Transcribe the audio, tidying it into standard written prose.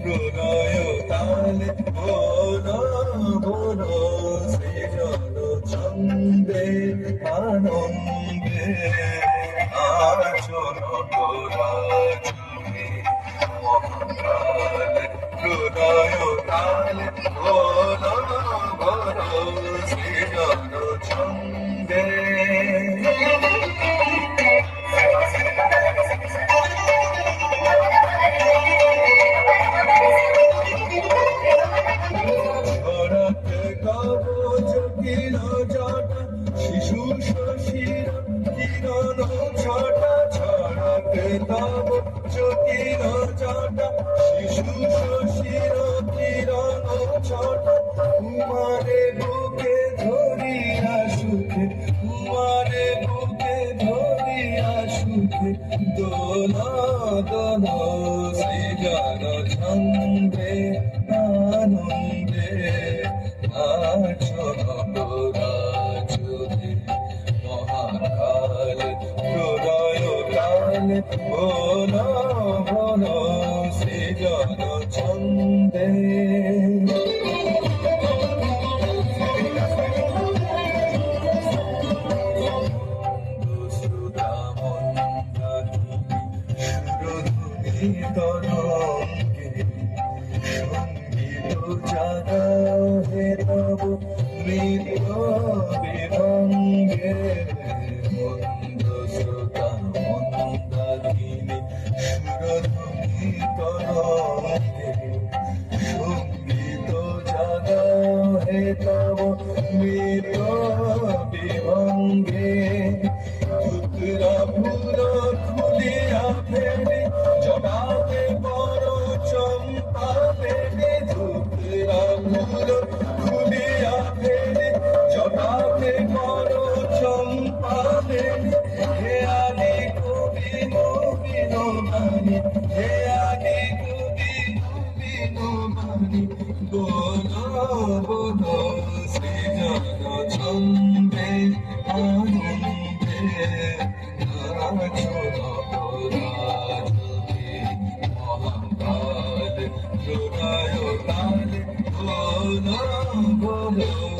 প্রণয় তালে বলো বলো সৃজন ছন্দে আনন্দে আচল তোরা চুলে মহাকাল প্রণয় তালে বলো বলো সৃজন ছন্দে শিশু শশীর কিরণ ছটা ছড়াকে তব চকির ছটা শিশু শশীর কিরণ ছটা কুমারে বুকে ধরিয়া সুখে কুমারে বুকে ধরিয়া সুখে দোলা দোলা সৃজন ছন্দে আনন্দে আচল তোরা চুলে মহাকাল প্রলয় কাল বলো বলো সৃজন ছন্দে সুরধুনী তরঙ্গে সঙ্গীত জাগা হে তব মৃত বিভঙ্গে মন্দ শ্রোতা মন্দাকিনী সুরধুনী তরঙ্গে সঙ্গীত জাগা হে তব মৃত বিভঙ্গে ধুতরা ফুল খুলিয়া ফেলে জবাবে বড় চম্পা ফেলে ধুতরা ফুল খুলিয়া ফেলে জবাবে বড় চম্পা ফেলে হে আদি কবি নবীন বাণী হে আদি কবি নবীন বাণী বলো বলো সৃজন ছন্দে আনন্দে আচল তোরা চুলে মহাকাল প্রলয় কাল বলো বলো